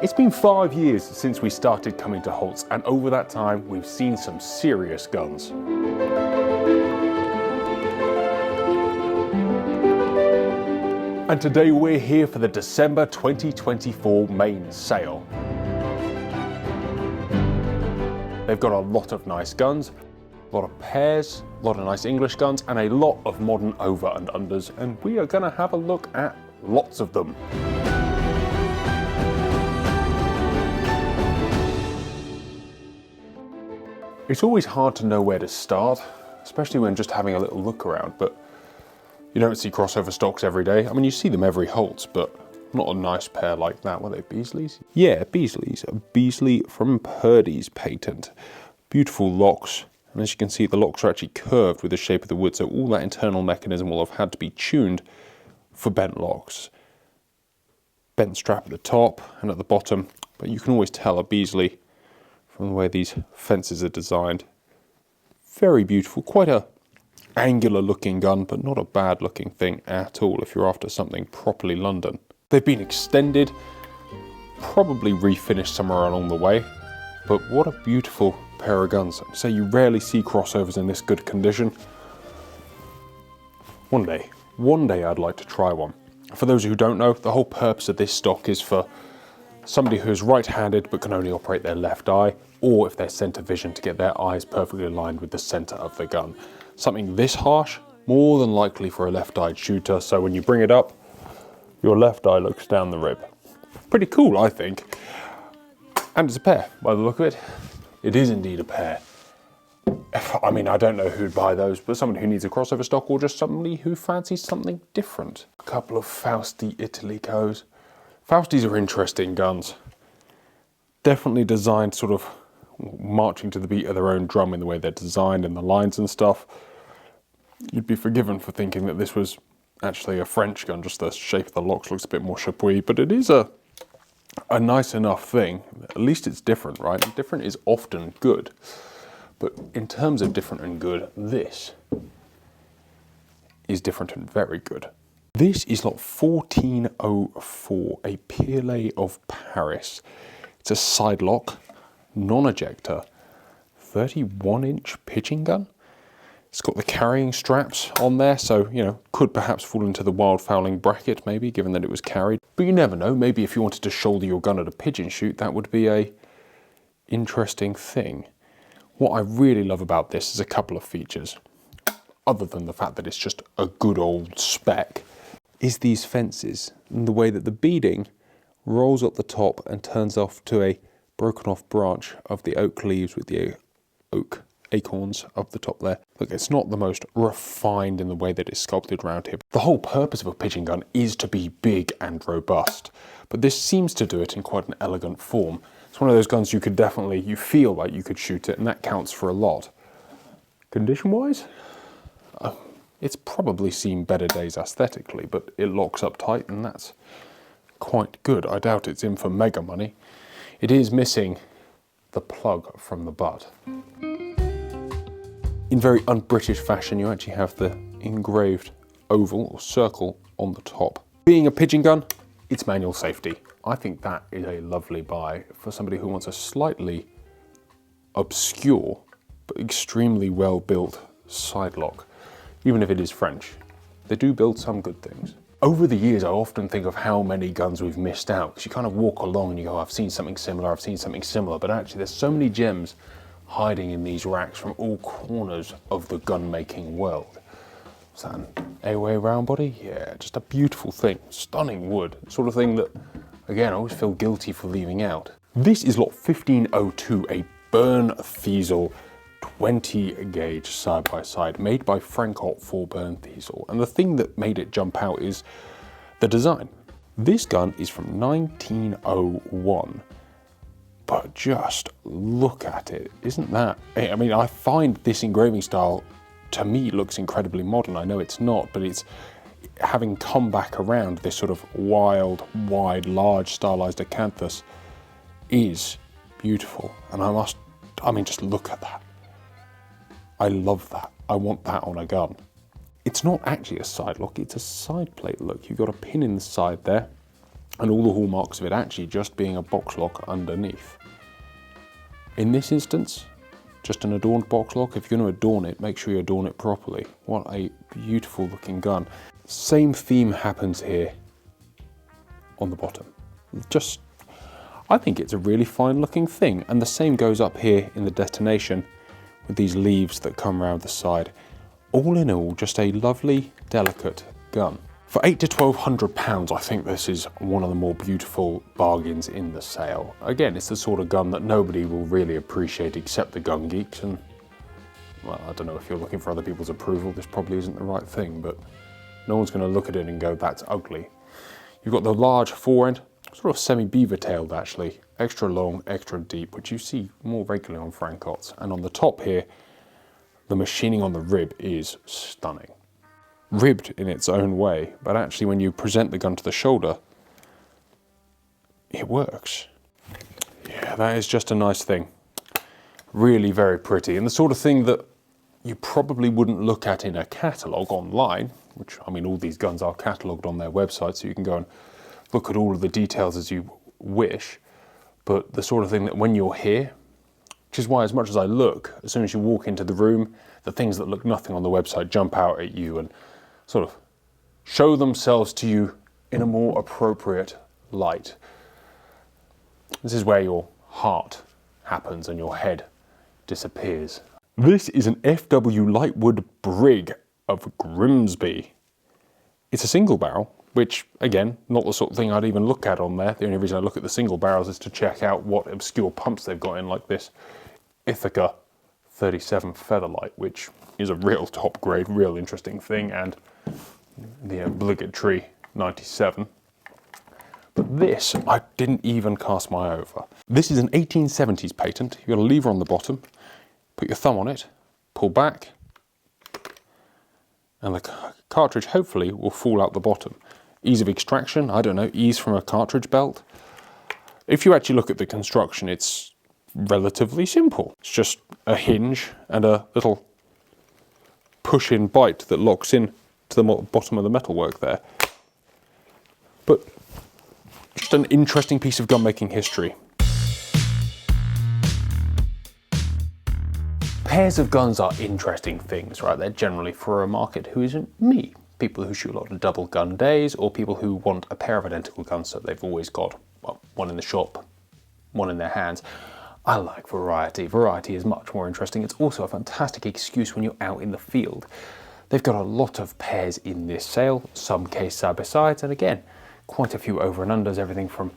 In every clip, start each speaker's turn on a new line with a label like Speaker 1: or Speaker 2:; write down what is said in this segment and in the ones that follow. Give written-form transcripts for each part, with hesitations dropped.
Speaker 1: It's been 5 years since we started coming to Holts, and over that time we've seen some serious guns. And today we're here for the December 2024 main sale. They've got a lot of nice guns, a lot of pairs, a lot of nice English guns, and a lot of modern over and unders, and we are going to have a look at lots of them. It's always hard to know where to start, especially when just having a little look around, but you don't see crossover stocks every day. I mean, you see them every Holts, but not a nice pair like that. Were they Beasley's? Yeah, Beasley's. A Beasley from Purdy's patent. Beautiful locks, and as you can see, the locks are actually curved with the shape of the wood, so all that internal mechanism will have had to be tuned for bent locks. Bent strap at the top and at the bottom, but you can always tell a Beasley from the way these fences are designed. Very beautiful, quite a angular looking gun, but not a bad looking thing at all if you're after something properly London. They've been extended, probably refinished somewhere along the way, but what a beautiful pair of guns. So you rarely see crossovers in this good condition. One day I'd like to try one. For those who don't know, the whole purpose of this stock is for somebody who's right-handed but can only operate their left eye, or if they're center vision, to get their eyes perfectly aligned with the center of the gun. Something this harsh, more than likely for a left-eyed shooter, so when you bring it up, your left eye looks down the rib. Pretty cool, I think. And it's a pair, by the look of it. It is indeed a pair. I mean, I don't know who'd buy those, but someone who needs a crossover stock, or just somebody who fancies something different. A couple of Fausti Italicos. Faustis are interesting guns. Definitely designed sort of marching to the beat of their own drum in the way they're designed and the lines and stuff. You'd be forgiven for thinking that this was actually a French gun, just the shape of the locks looks a bit more chapuis, but it is a nice enough thing. At least it's different, right? And different is often good. But in terms of different and good, this is different and very good. This is lot 1404, a Pirlet of Paris. It's a side lock, non-ejector, 31-inch pitching gun. It's got the carrying straps on there, so, you know, could perhaps fall into the wild fowling bracket, maybe, given that it was carried. But you never know, maybe if you wanted to shoulder your gun at a pigeon shoot, that would be a interesting thing. What I really love about this is a couple of features, other than the fact that it's just a good old spec, is these fences, and the way that the beading rolls up the top and turns off to a broken off branch of the oak leaves with the oak acorns up the top there. Look, it's not the most refined in the way that it's sculpted around here. The whole purpose of a pigeon gun is to be big and robust, but this seems to do it in quite an elegant form. It's one of those guns you feel like you could shoot it, and that counts for a lot. Condition-wise, it's probably seen better days aesthetically, but it locks up tight, and that's quite good. I doubt it's in for mega money. It is missing the plug from the butt. In very un-British fashion, you actually have the engraved oval or circle on the top. Being a pigeon gun, it's manual safety. I think that is a lovely buy for somebody who wants a slightly obscure but extremely well-built side lock. Even if it is French, they do build some good things. Over the years, I often think of how many guns we've missed out, because you kind of walk along and you go, I've seen something similar, but actually there's so many gems hiding in these racks from all corners of the gun-making world. Is that an AOA round body? Yeah, just a beautiful thing, stunning wood, sort of thing that, again, I always feel guilty for leaving out. This is lot 1502, a Burn Thiesel 20 gauge side by side, made by Frankholt for Burn Thiesel. And the thing that made it jump out is the design. This gun is from 1901. But just look at it, isn't that? I mean, I find this engraving style, to me, looks incredibly modern. I know it's not, but it's having come back around. This sort of wild, wide, large stylized acanthus is beautiful. And I mean, just look at that. I love that. I want that on a gun. It's not actually a side lock, it's a side plate look. You've got a pin in the side there, and all the hallmarks of it actually just being a box lock underneath. In this instance, just an adorned box lock. If you're going to adorn it, make sure you adorn it properly. What a beautiful looking gun. Same theme happens here on the bottom. I think it's a really fine looking thing, and the same goes up here in the detonation with these leaves that come around the side. All in all, just a lovely, delicate gun. For £800 to £1,200, I think this is one of the more beautiful bargains in the sale. Again, it's the sort of gun that nobody will really appreciate except the gun geeks, and well, I don't know, if you're looking for other people's approval, this probably isn't the right thing, but no one's going to look at it and go, that's ugly. You've got the large forend, sort of semi-beaver tailed actually, extra long, extra deep, which you see more regularly on Francots. And on the top here, the machining on the rib is stunning. Ribbed in its own way, but actually when you present the gun to the shoulder, it works. Yeah, that is just a nice thing. Really very pretty, and the sort of thing that you probably wouldn't look at in a catalogue online, which, I mean, all these guns are catalogued on their website, so you can go and look at all of the details as you wish, but the sort of thing that when you're here, which is why as much as I look, as soon as you walk into the room, the things that look nothing on the website jump out at you and sort of show themselves to you in a more appropriate light. This is where your heart happens and your head disappears. This is an FW Lightwood Brig of Grimsby. It's a single barrel, which again, not the sort of thing I'd even look at on there. The only reason I look at the single barrels is to check out what obscure pumps they've got in, like this Ithaca 37 Featherlight, which is a real top grade, real interesting thing, and the obligatory 97. But this, I didn't even cast my eye over. This is an 1870s patent. You've got a lever on the bottom, put your thumb on it, pull back, and the cartridge hopefully will fall out the bottom. Ease of extraction, I don't know, ease from a cartridge belt. If you actually look at the construction, it's relatively simple. It's just a hinge and a little push-in bite that locks in to the bottom of the metalwork there. But just an interesting piece of gun-making history. Pairs of guns are interesting things, right? They're generally for a market who isn't me. People who shoot a lot of double gun days, or people who want a pair of identical guns so they've always got, well, one in the shop, one in their hands. I like variety. Variety is much more interesting. It's also a fantastic excuse when you're out in the field. They've got a lot of pairs in this sale, some case side by sides, and again, quite a few over and unders, everything from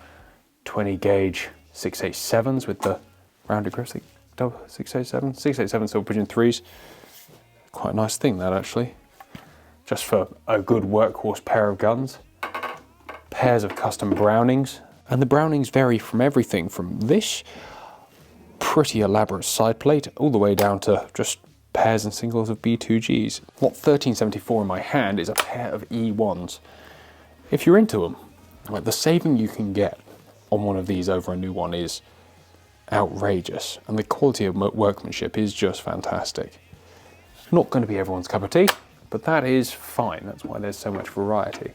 Speaker 1: 20 gauge 687s with the rounded grips, 687, 687 silver pigeon 3s. Quite a nice thing that actually. Just for a good workhorse pair of guns. Pairs of custom Brownings, and the Brownings vary from everything from this pretty elaborate side plate all the way down to just pairs and singles of B2Gs. Lot 1374 in my hand is a pair of E1s. If you're into them, like, the saving you can get on one of these over a new one is outrageous, and the quality of workmanship is just fantastic. Not going to be everyone's cup of tea, but that is fine. That's why there's so much variety.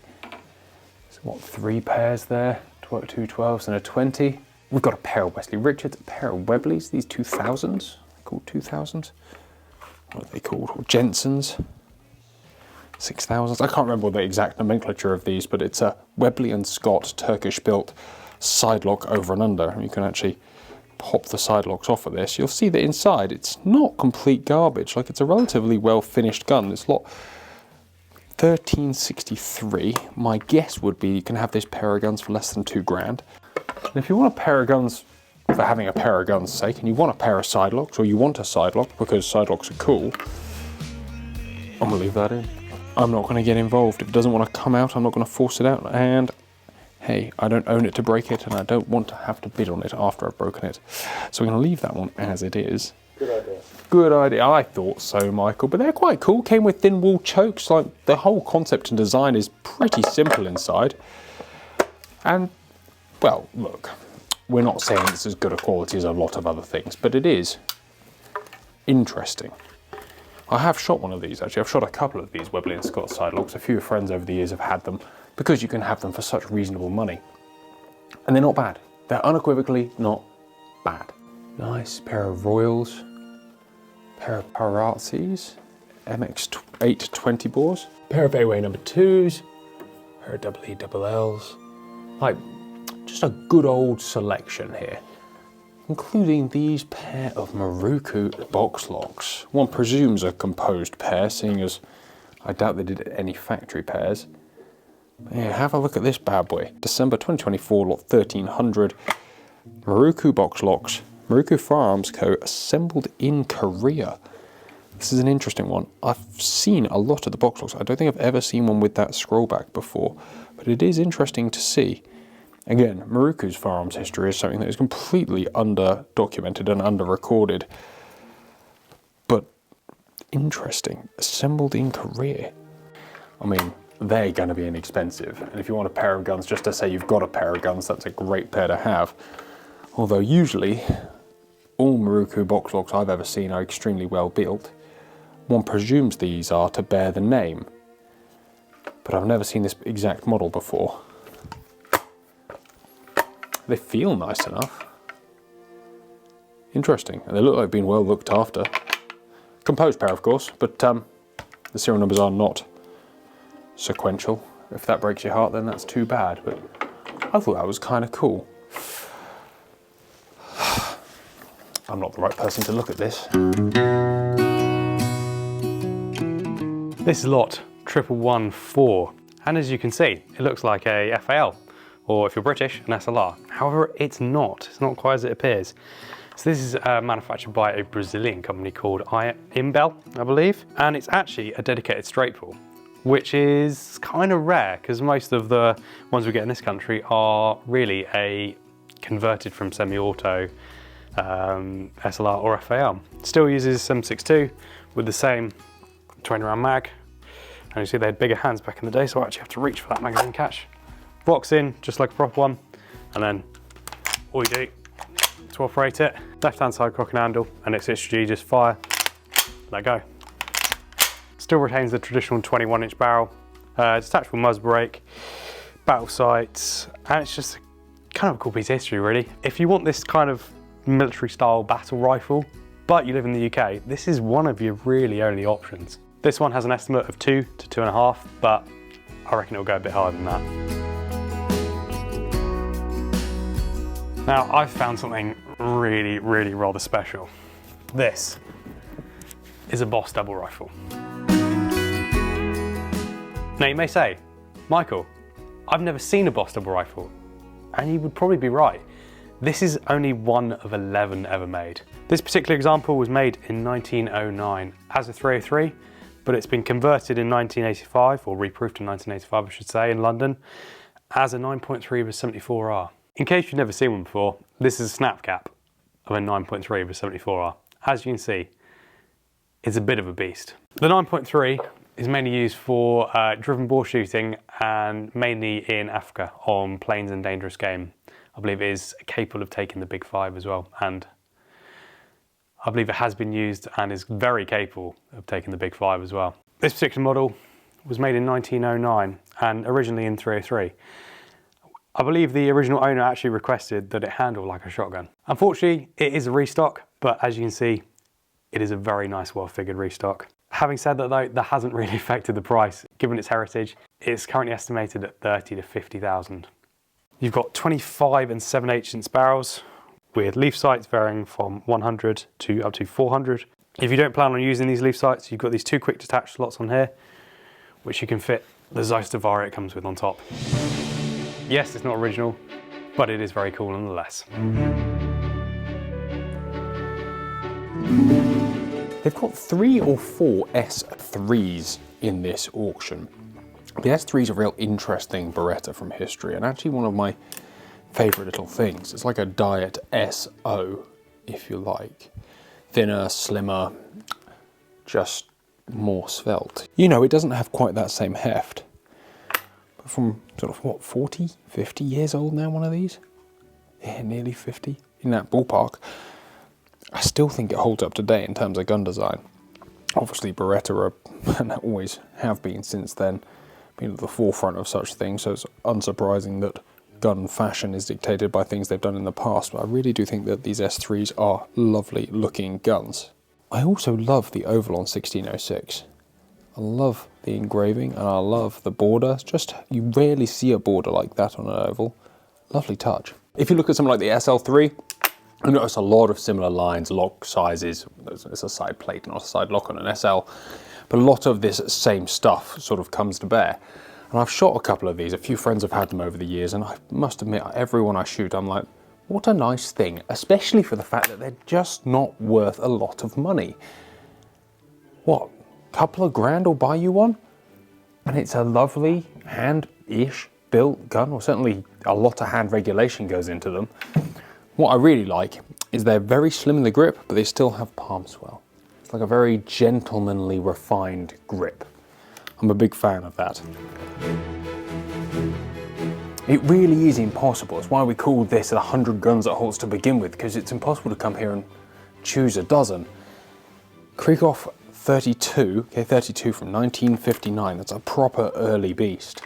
Speaker 1: So what, 3 pairs there? 2 12s and a 20. We've got a pair of Wesley Richards, a pair of Webleys, these 2000s, called 2000s. What are they called? Or Jensens. 6000s. I can't remember the exact nomenclature of these, but it's a Webley and Scott Turkish-built side lock over and under. You can actually pop the side locks off of this. You'll see that inside it's not complete garbage. Like, it's a relatively well finished gun. It's lot 1363. My guess would be you can have this pair of guns for less than £2 grand. And if you want a pair of guns for having a pair of guns' sake, and you want a pair of side locks, or you want a side lock because side locks are cool, I'm gonna leave that in. I'm not gonna get involved. If it doesn't want to come out, I'm not gonna force it out. And hey, I don't own it to break it, and I don't want to have to bid on it after I've broken it. So we're gonna leave that one as it is.
Speaker 2: Good idea.
Speaker 1: Good idea. I thought so, Michael, but they're quite cool. Came with thin wall chokes. Like, the whole concept and design is pretty simple inside. And, well, look, we're not saying it's as good a quality as a lot of other things, but it is interesting. I have shot one of these, actually. I've shot a couple of these Webley and Scott side locks. A few friends over the years have had them because you can have them for such reasonable money. And they're not bad. They're unequivocally not bad. Nice pair of Royals, pair of Parazis, MX8 20 bores, pair of AWA number 2s, pair of EE double Ls. Like, just a good old selection here. Including these pair of Maruku box locks. One presumes a composed pair, seeing as I doubt they did any factory pairs. Yeah, have a look at this bad boy. December 2024, lot 1300. Maruku box locks. Maruku Firearms Co. assembled in Korea. This is an interesting one. I've seen a lot of the box locks. I don't think I've ever seen one with that scroll back before, but it is interesting to see. Again, Maruku's firearms history is something that is completely under-documented and under-recorded. But interesting. Assembled in Korea. I mean, they're going to be inexpensive. And if you want a pair of guns, just to say you've got a pair of guns, that's a great pair to have. Although usually, all Maruku box locks I've ever seen are extremely well built. One presumes these are to bear the name. But I've never seen this exact model before. They feel nice enough. Interesting, and they look like they've been well looked after. Composed pair, of course, but the serial numbers are not sequential. If that breaks your heart, then that's too bad, but I thought that was kind of cool. I'm not the right person to look at this.
Speaker 2: This is lot 1114, and as you can see, it looks like a FAL, or if you're British, an SLR. However, it's not quite as it appears. So this is manufactured by a Brazilian company called Imbel, I believe, and it's actually a dedicated straight pull, which is kind of rare because most of the ones we get in this country are really a converted from semi-auto SLR or FAL. Still uses 7.62 with the same 20 round mag, and you see they had bigger hands back in the day, so I actually have to reach for that magazine catch. Box in just like a proper one, and then all you do to operate it, left hand side cock and handle, and it's HG, just fire, let go. Still retains the traditional 21-inch barrel, detachable muzzle brake, battle sights, and it's just kind of a cool piece of history really. If you want this kind of military style battle rifle, but you live in the UK, this is one of your really only options. This one has an estimate of 2 to 2.5, but I reckon it'll go a bit higher than that. Now, I've found something really rather special. This is a Boss double rifle. Now you may say, Michael, I've never seen a Boss double rifle, and you would probably be right. This is only one of 11 ever made. This particular example was made in 1909 as a 303, but it's been converted in 1985, or reproofed in 1985 I should say, in London, as a 9.3 with 74R. In case you've never seen one before, this is a snap cap of a 9.3 with 74R. As you can see, it's a bit of a beast. The 9.3 is mainly used for driven bore shooting, and mainly in Africa on plains and dangerous game. I believe it is capable of taking the Big 5 as well, and I believe it has been used and is very capable of taking the Big 5 as well. This particular model was made in 1909 and originally in 303. I believe the original owner actually requested that it handle like a shotgun. Unfortunately, it is a restock, but as you can see, it is a very nice, well-figured restock. Having said that though, that hasn't really affected the price. Given its heritage, it's currently estimated at 30 to 50,000. You've got 25 and 7/8" barrels with leaf sights varying from 100 to up to 400. If you don't plan on using these leaf sights, you've got these 2 quick detach slots on here, which you can fit the Zeiss Devari it comes with on top. Yes, it's not original, but it is very cool nonetheless.
Speaker 1: They've got 3 or 4 S3s in this auction. The S3 is a real interesting Beretta from history, and actually one of my favourite little things. It's like a diet SO, if you like. Thinner, slimmer, just more svelte. You know, it doesn't have quite that same heft. But from sort of, what, 40, 50 years old now, one of these? Yeah, nearly 50, in that ballpark. I still think it holds up to date in terms of gun design. Obviously Beretta are, and always have been since then, been at the forefront of such things, so it's unsurprising that gun fashion is dictated by things they've done in the past, but I really do think that these S3s are lovely looking guns. I also love the oval on 1606. I love the engraving and I love the border. It's just, you rarely see a border like that on an oval. Lovely touch. If you look at something like the SL3, you notice a lot of similar lines, lock sizes. It's a side plate, not a side lock on an SL. But a lot of this same stuff sort of comes to bear. And I've shot a couple of these. A few friends have had them over the years, and I must admit, every one I shoot, I'm like, what a nice thing, especially for the fact that they're just not worth a lot of money. What, a couple of grand will buy you one? And it's a lovely hand-ish built gun, or certainly a lot of hand regulation goes into them. What I really like is they're very slim in the grip, but they still have palm swell. It's like a very gentlemanly, refined grip. I'm a big fan of that. It really is impossible. It's why we called this 100 guns at Holts to begin with, because it's impossible to come here and choose a dozen. Krieghoff 32, K32 from 1959. That's a proper early beast.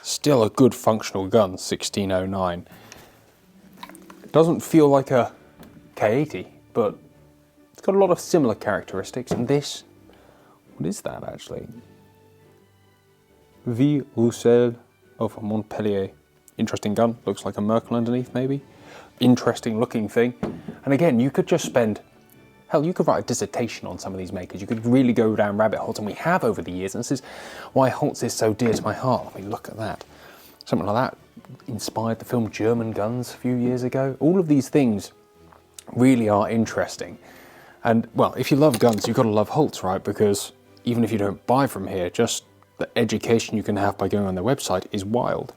Speaker 1: Still a good functional gun, 1609. It doesn't feel like a K80, but it's got a lot of similar characteristics. And this, what is that actually? V. Roussel of Montpellier. Interesting gun, looks like a Merkel underneath maybe. Interesting looking thing. And again, you could just spend, hell, you could write a dissertation on some of these makers. You could really go down rabbit holes, and we have over the years, and this is why Holts is so dear to my heart. I mean, look at that. Something like that inspired the film German Guns a few years ago. All of these things really are interesting. And, well, if you love guns, you've got to love Holts, right? Because even if you don't buy from here, just the education you can have by going on their website is wild.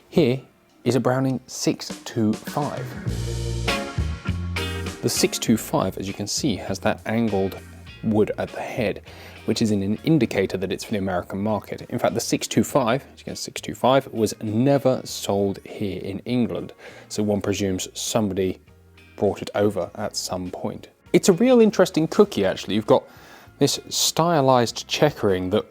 Speaker 1: Here is a Browning 625. The 625, as you can see, has that angled wood at the head, which is an indicator that it's for the American market. In fact, the 625, as you can see, 625, was never sold here in England, so one presumes somebody brought it over at some point. It's a real interesting cookie, actually. You've got this stylized checkering that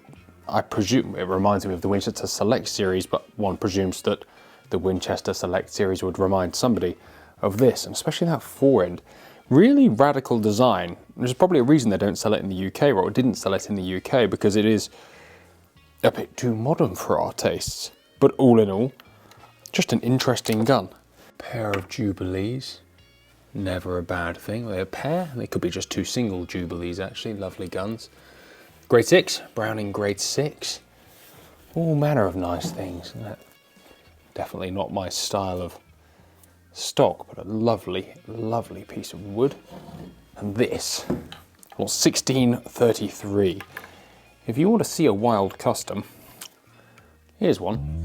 Speaker 1: I presume, it reminds me of the Winchester Select series, but one presumes that the Winchester Select series would remind somebody of this, and especially that fore-end. Really radical design. There's probably a reason they don't sell it in the UK, or didn't sell it in the UK, because it is a bit too modern for our tastes. But all in all, just an interesting gun. Pair of Jubilees. Never a bad thing. They're a pair. They could be just two single Jubilees, actually. Lovely guns. Grade 6, Browning Grade 6. All manner of nice things. Definitely not my style of stock, but a lovely, lovely piece of wood. And this, well, 1633. If you want to see a wild custom, here's one.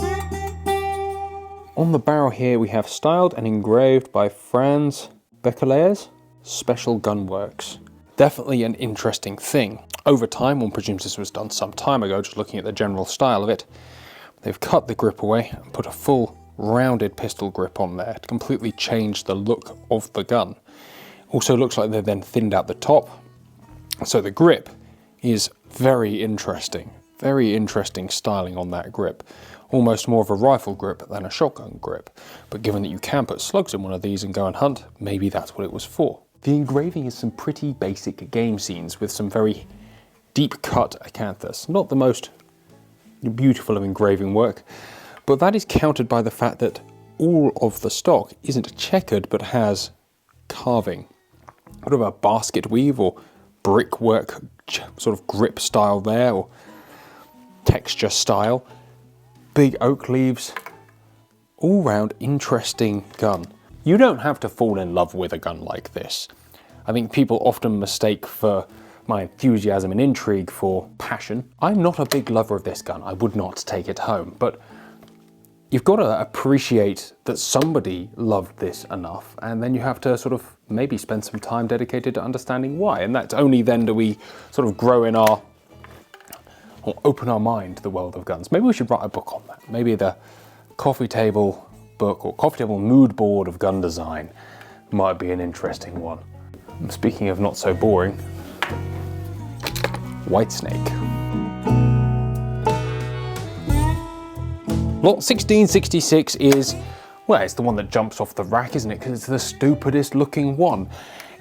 Speaker 1: On the barrel here we have styled and engraved by Franz Beckelaers, Special Gun Works. Definitely an interesting thing. Over time, one presumes this was done some time ago, just looking at the general style of it. They've cut the grip away and put a full rounded pistol grip on there to completely change the look of the gun. Also looks like they've then thinned out the top. So the grip is very interesting styling on that grip. Almost more of a rifle grip than a shotgun grip. But given that you can put slugs in one of these and go and hunt, maybe that's what it was for. The engraving is some pretty basic game scenes with some very deep cut acanthus. Not the most beautiful of engraving work, but that is countered by the fact that all of the stock isn't checkered but has carving. Sort of a basket weave or brickwork sort of grip style there, or texture style. Big oak leaves. All round interesting gun. You don't have to fall in love with a gun like this. I think people often mistake for my enthusiasm and intrigue for passion. I'm not a big lover of this gun. I would not take it home, but you've got to appreciate that somebody loved this enough, and then you have to sort of maybe spend some time dedicated to understanding why. And that's only then do we sort of grow in our, or open our mind to the world of guns. Maybe we should write a book on that. Maybe the coffee table book or coffee table mood board of gun design might be an interesting one. And speaking of not so boring, Whitesnake. Lot 1666 is, Well, it's the one that jumps off the rack, isn't it? Because it's the stupidest looking one.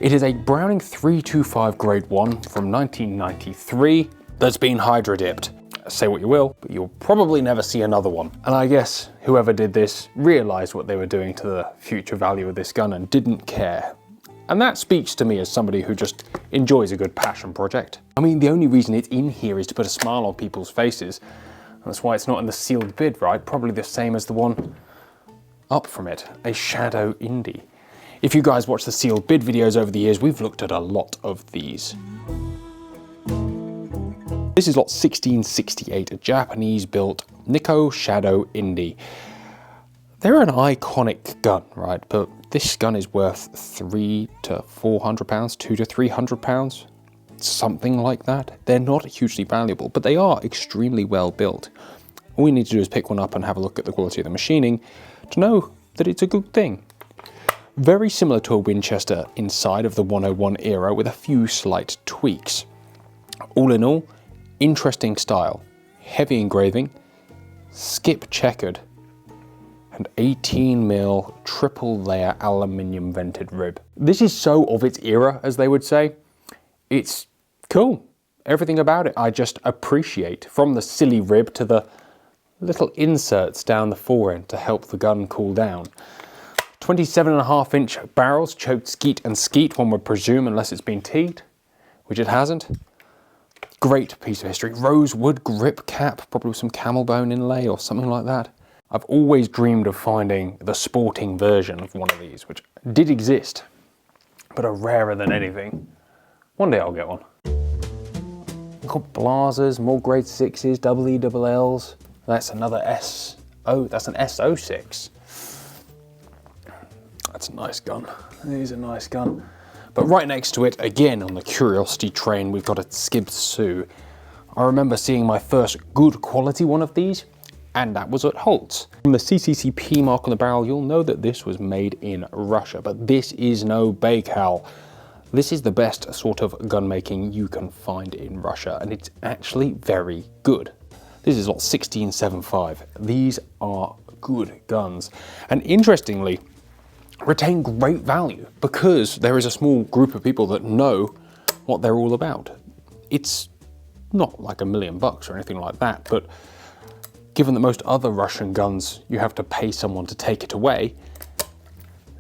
Speaker 1: It is a Browning 325 Grade 1 from 1993 that's been hydro dipped. Say what you will, but you'll probably never see another one. And I guess whoever did this realized what they were doing to the future value of this gun and didn't care. And that speaks to me as somebody who just enjoys a good passion project. I mean, the only reason it's in here is to put a smile on people's faces. That's why it's not in the sealed bid, right? Probably the same as the one up from it, a Shadow Indie. If you guys watch the sealed bid videos over the years, we've looked at a lot of these. This is lot 1668, a Japanese-built Nikko Shadow Indie. They're an iconic gun, right? But this gun is worth £300 to £400, £200 to £300, something like that. They're not hugely valuable, but they are extremely well built. All we need to do is pick one up and have a look at the quality of the machining to know that it's a good thing. Very similar to a Winchester inside of the 101 era with a few slight tweaks. All in all, interesting style, heavy engraving, skip checkered, and 18mm triple layer aluminium vented rib. This is so of its era, as they would say. It's cool. Everything about it I just appreciate, from the silly rib to the little inserts down the forend to help the gun cool down. 27.5-inch barrels, choked skeet and skeet, one would presume, unless it's been teed, which it hasn't. Great piece of history. Rosewood grip cap, probably with some camel bone inlay or something like that. I've always dreamed of finding the sporting version of one of these, which did exist, but are rarer than anything. One day I'll get one. We've got Blazers, more grade 6s, EELLs. That's another S. Oh, that's an S06. That's a nice gun. It is a nice gun. But right next to it, again on the curiosity train, we've got a Skib Sue. I remember seeing my first good quality one of these, and that was at Holts. From the CCCP mark on the barrel, you'll know that this was made in Russia, but this is no Baikal. This is the best sort of gun making you can find in Russia, and it's actually very good. This is lot 1675. These are good guns. And interestingly, retain great value because there is a small group of people that know what they're all about. It's not like $1 million or anything like that, but given that most other Russian guns you have to pay someone to take it away,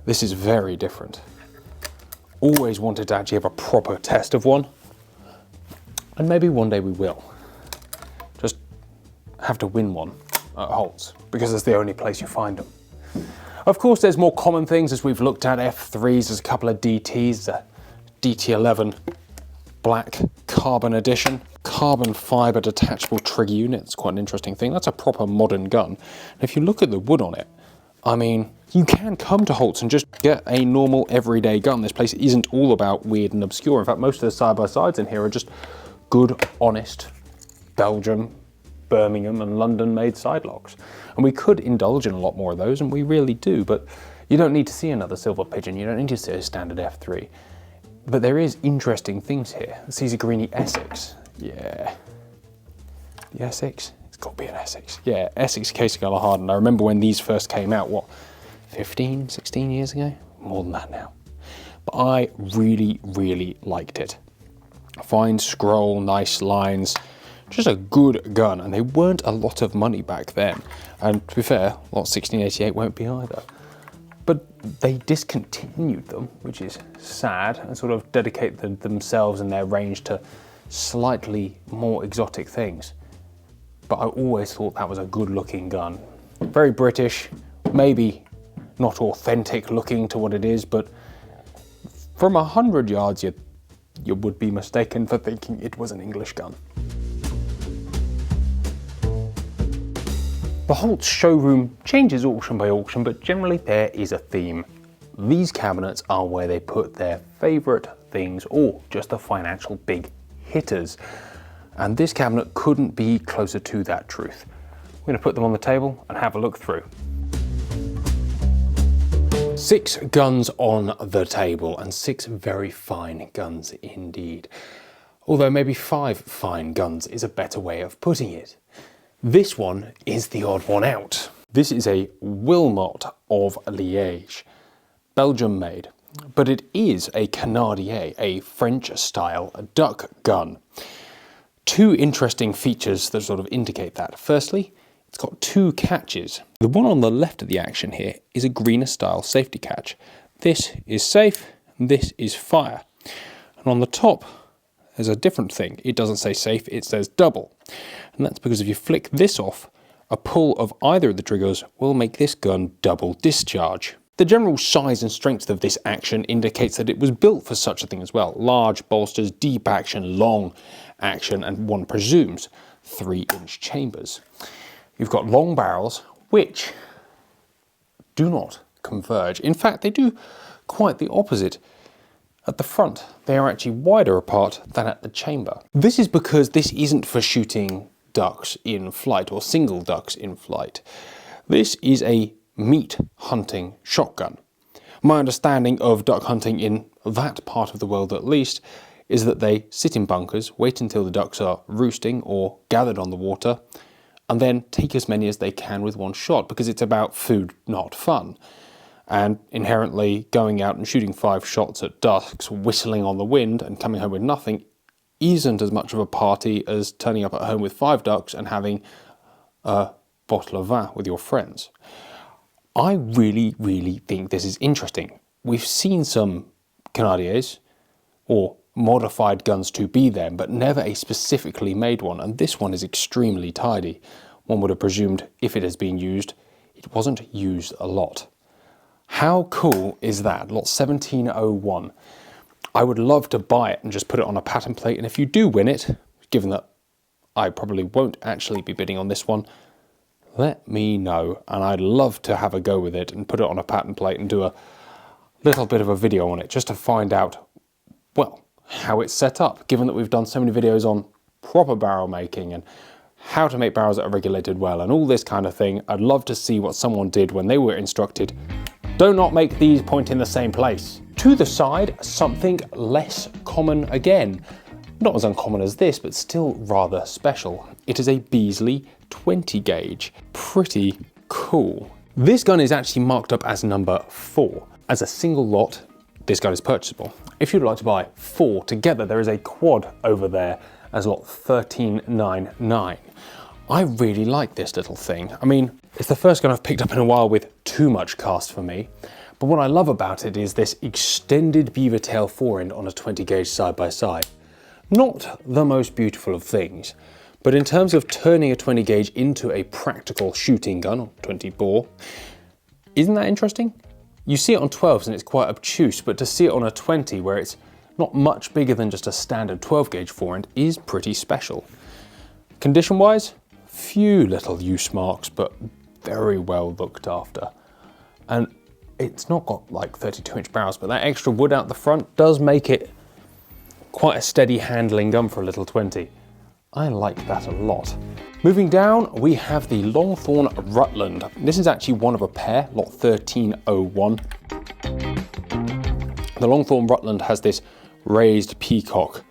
Speaker 1: this is very different. Always wanted to actually have a proper test of one, and maybe one day we will. Just have to win one at Holts, because it's the only place you find them. Of course, there's more common things as we've looked at. F3s, there's a couple of DTs, DT11 black carbon edition. Carbon fiber detachable trigger unit, it's quite an interesting thing. That's a proper modern gun. And if you look at the wood on it, I mean, you can come to Holts and just get a normal everyday gun. This place isn't all about weird and obscure. In fact, most of the side-by-sides in here are just good, honest Belgium, Birmingham and London made side locks. And we could indulge in a lot more of those, and we really do, but you don't need to see another Silver Pigeon, you don't need to see a standard F3. But there is interesting things here. Caesar Greeny Essex, yeah. The Essex? It's got to be an Essex. Yeah, Essex Case Galahad, and I remember when these first came out, what, 15, 16 years ago? More than that now. But I really, really liked it. Fine scroll, nice lines, just a good gun, and they weren't a lot of money back then. And to be fair, lot 1688 won't be either. But they discontinued them, which is sad, and sort of dedicated themselves and their range to slightly more exotic things. But I always thought that was a good looking gun. Very British, maybe not authentic looking to what it is, but from 100 yards you would be mistaken for thinking it was an English gun. The Holts showroom changes auction by auction, but generally there is a theme. These cabinets are where they put their favourite things, or just the financial big hitters. And this cabinet couldn't be closer to that truth. We're going to put them on the table and have a look through. 6 guns on the table, and 6 very fine guns indeed. Although maybe 5 fine guns is a better way of putting it. This one is the odd one out. This is a Wilmot of Liège, Belgium made, but it is a Canardier, a French-style duck gun. Two interesting features that sort of indicate that. Firstly, it's got two catches. The one on the left of the action here is a greener-style safety catch. This is safe, and this is fire. And on the top, there's a different thing. It doesn't say safe, it says double. And that's because if you flick this off, a pull of either of the triggers will make this gun double discharge. The general size and strength of this action indicates that it was built for such a thing as well. Large bolsters, deep action, long action, and one presumes 3-inch chambers. You've got long barrels, which do not converge. In fact, they do quite the opposite. At the front, they are actually wider apart than at the chamber. This is because this isn't for shooting ducks in flight or single ducks in flight. This is a meat hunting shotgun. My understanding of duck hunting in that part of the world at least is that they sit in bunkers, wait until the ducks are roosting or gathered on the water, and then take as many as they can with one shot, because it's about food, not fun. And inherently going out and shooting 5 shots at ducks, whistling on the wind and coming home with nothing isn't as much of a party as turning up at home with 5 ducks and having a bottle of vin with your friends. I really think this is interesting. We've seen some Canardiers, or modified guns to be them, but never a specifically made one, and this one is extremely tidy. One would have presumed if it has been used, it wasn't used a lot. How cool is that? Lot 1701. I would love to buy it and just put it on a pattern plate, and if you do win it, given that I probably won't actually be bidding on this one, let me know, and I'd love to have a go with it and put it on a pattern plate and do a little bit of a video on it just to find out, well, how it's set up, given that we've done so many videos on proper barrel making and how to make barrels that are regulated well and all this kind of thing. I'd love to see what someone did when they were instructed, do not make these point in the same place. To the side, something less common again. Not as uncommon as this, but still rather special. It is a Beasley 20 gauge. Pretty cool. This gun is actually marked up as number 4. As a single lot, this gun is purchasable. If you'd like to buy 4 together, there is a quad over there as lot 1399. I really like this little thing. I mean, it's the first gun I've picked up in a while with too much cast for me. But what I love about it is this extended beaver tail forend on a 20 gauge side by side. Not the most beautiful of things, but in terms of turning a 20 gauge into a practical shooting gun, or 20 bore, isn't that interesting? You see it on 12s and it's quite obtuse, but to see it on a 20 where it's not much bigger than just a standard 12 gauge forend is pretty special. Condition wise, few little use marks, but very well looked after. And it's not got like 32-inch barrels, but that extra wood out the front does make it quite a steady handling gun for a little 20. I like that a lot. Moving down, we have the Longthorn Rutland. This is actually one of a pair, lot 1301. The Longthorn Rutland has this raised peacock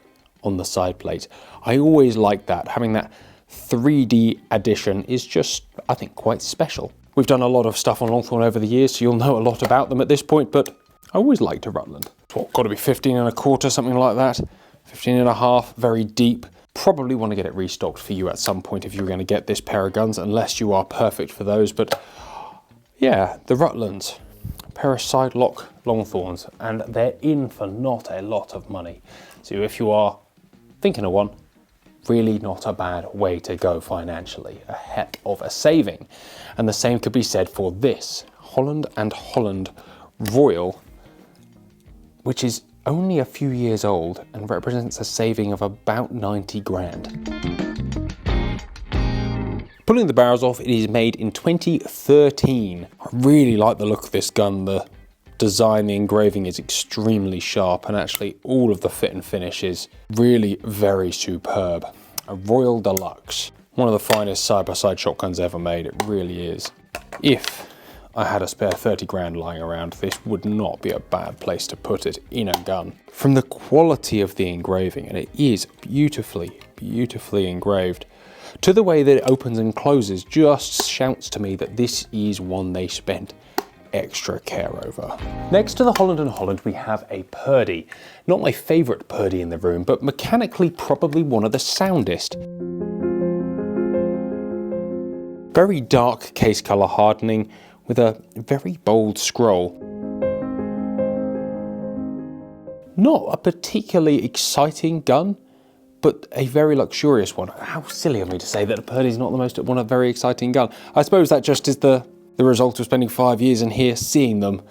Speaker 1: on the side plate. I always like that. Having that 3D addition is just, I think, quite special. We've done a lot of stuff on Longthorn over the years, so you'll know a lot about them at this point, but I always liked a Rutland. What, got to be 15 1/4, something like that. 15 1/2, very deep. Probably want to get it restocked for you at some point if you're going to get this pair of guns, unless you are perfect for those. But yeah, the Rutlands, a pair of side lock Longthorns, and they're in for not a lot of money. So if you are thinking of one, really not a bad way to go financially, a heck of a saving. And the same could be said for this Holland & Holland Royal, which is only a few years old and represents a saving of about 90 grand. Pulling the barrels off, it is made in 2013. I really like the look of this gun. The design, the engraving is extremely sharp, and actually all of the fit and finish is really very superb. A Royal Deluxe. One of the finest side-by-side shotguns ever made, it really is. If I had a spare 30 grand lying around, this would not be a bad place to put it in a gun. From the quality of the engraving, and it is beautifully engraved, to the way that it opens and closes just shouts to me that this is one they spent extra care over. Next to the Holland & Holland we have a Purdy. Not my favourite Purdy in the room, but mechanically probably one of the soundest. Very dark case colour hardening with a very bold scroll. Not a particularly exciting gun, but a very luxurious one. How silly of me to say that a Purdy is not a very exciting gun. I suppose that just is the result of spending 5 years in here seeing them,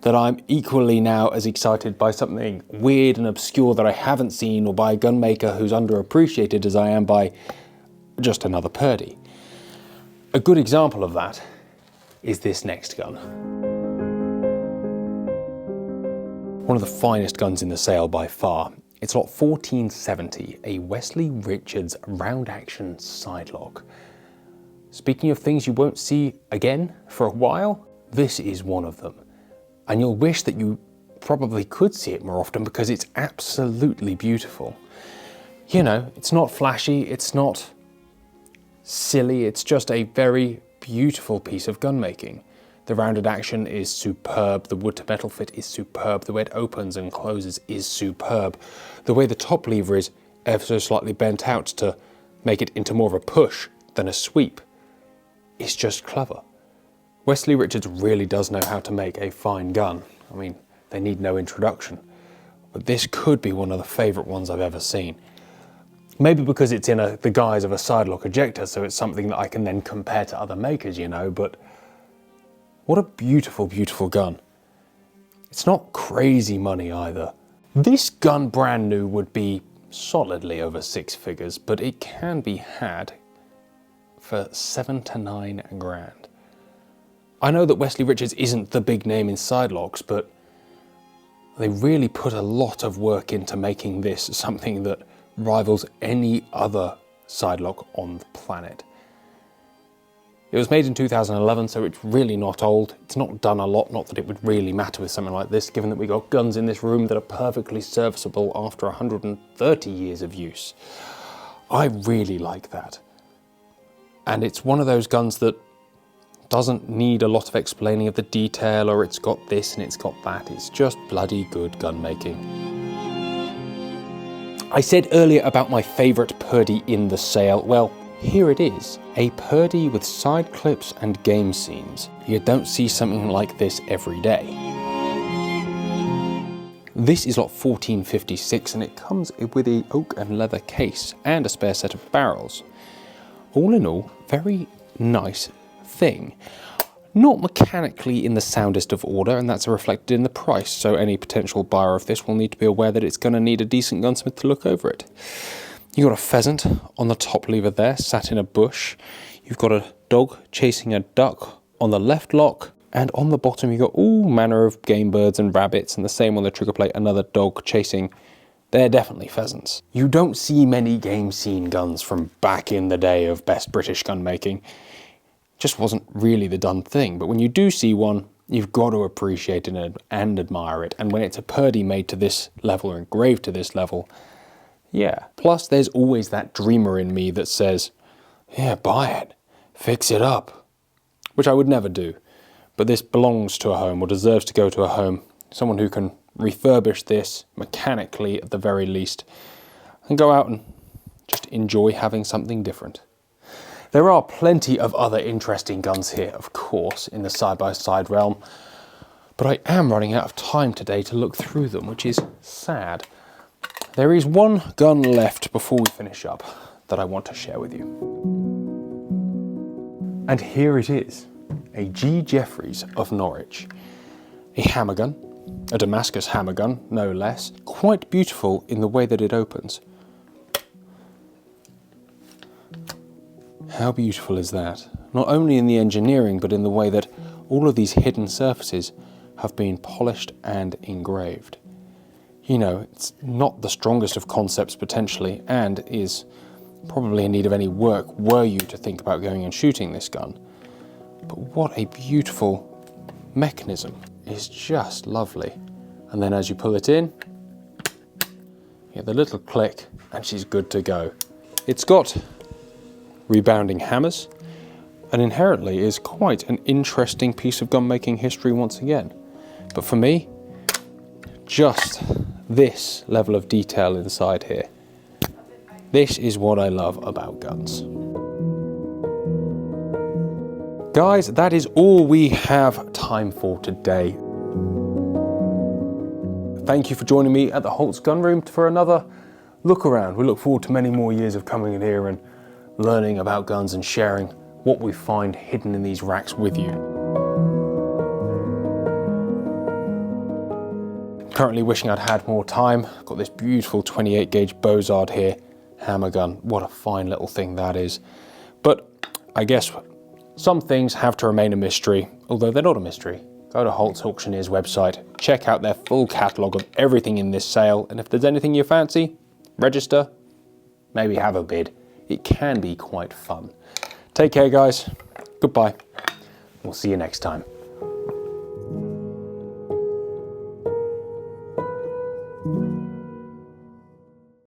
Speaker 1: that I'm equally now as excited by something weird and obscure that I haven't seen, or by a gun maker who's underappreciated, as I am by just another Purdy. A good example of that is this next gun. One of the finest guns in the sale by far. It's lot 1470, a Wesley Richards round action sidelock. Speaking of things you won't see again for a while, this is one of them. And you'll wish that you probably could see it more often because it's absolutely beautiful. You know, it's not flashy, it's not silly, it's just a very beautiful piece of gun making. The rounded action is superb, the wood to metal fit is superb, the way it opens and closes is superb. The way the top lever is ever so slightly bent out to make it into more of a push than a sweep is just clever. Wesley Richards really does know how to make a fine gun. I mean, they need no introduction. But this could be one of the favourite ones I've ever seen. Maybe because it's in the guise of a sidelock ejector, so it's something that I can then compare to other makers, you know, but what a beautiful, beautiful gun. It's not crazy money either. This gun brand new would be solidly over 6 figures, but it can be had for 7 to 9 grand. I know that Wesley Richards isn't the big name in sidelocks, but they really put a lot of work into making this something that rivals any other sidelock on the planet. It was made in 2011, so it's really not old. It's not done a lot, not that it would really matter with something like this, given that we got guns in this room that are perfectly serviceable after 130 years of use. I really like that. And it's one of those guns that doesn't need a lot of explaining of the detail, or it's got this and it's got that. It's just bloody good gun making. I said earlier about my favourite Purdy in the sale. Well, here it is. A Purdy with side clips and game scenes. You don't see something like this every day. This is lot 1456 and it comes with a oak and leather case and a spare set of barrels. All in all, very nice thing. Not mechanically in the soundest of order, and that's reflected in the price, so any potential buyer of this will need to be aware that it's going to need a decent gunsmith to look over it. You've got a pheasant on the top lever there, sat in a bush. You've got a dog chasing a duck on the left lock, and on the bottom you've got all manner of game birds and rabbits, and the same on the trigger plate, another dog chasing. They're definitely pheasants. You don't see many game scene guns from back in the day of best British gun making. Just wasn't really the done thing, but when you do see one, you've got to appreciate it and admire it. And when it's a Purdy made to this level or engraved to this level, yeah. Plus there's always that dreamer in me that says, yeah, buy it, fix it up, which I would never do. But this belongs to a home, or deserves to go to a home, someone who can refurbish this mechanically at the very least and go out and just enjoy having something different. There are plenty of other interesting guns here, of course, in the side-by-side realm, but I am running out of time today to look through them, which is sad. There is one gun left before we finish up that I want to share with you. And here it is, a G. Jeffries of Norwich. A hammer gun, a Damascus hammer gun, no less, quite beautiful in the way that it opens. How beautiful is that? Not only in the engineering, but in the way that all of these hidden surfaces have been polished and engraved. You know, it's not the strongest of concepts potentially, and is probably in need of any work were you to think about going and shooting this gun. But what a beautiful mechanism. It's just lovely. And then as you pull it in, you get the little click and she's good to go. It's got rebounding hammers, and inherently is quite an interesting piece of gun making history once again. But for me, just this level of detail inside here, this is what I love about guns. Guys, that is all we have time for today. Thank you for joining me at the Holts Gun Room for another look around. We look forward to many more years of coming in here and learning about guns and sharing what we find hidden in these racks with you. Currently wishing I'd had more time. Got this beautiful 28 gauge Bozard here, hammer gun. What a fine little thing that is. But I guess some things have to remain a mystery, although they're not a mystery. Go to Holts Auctioneer's website, check out their full catalogue of everything in this sale, and if there's anything you fancy, register, maybe have a bid. It can be quite fun. Take care, guys. Goodbye. We'll see you next time.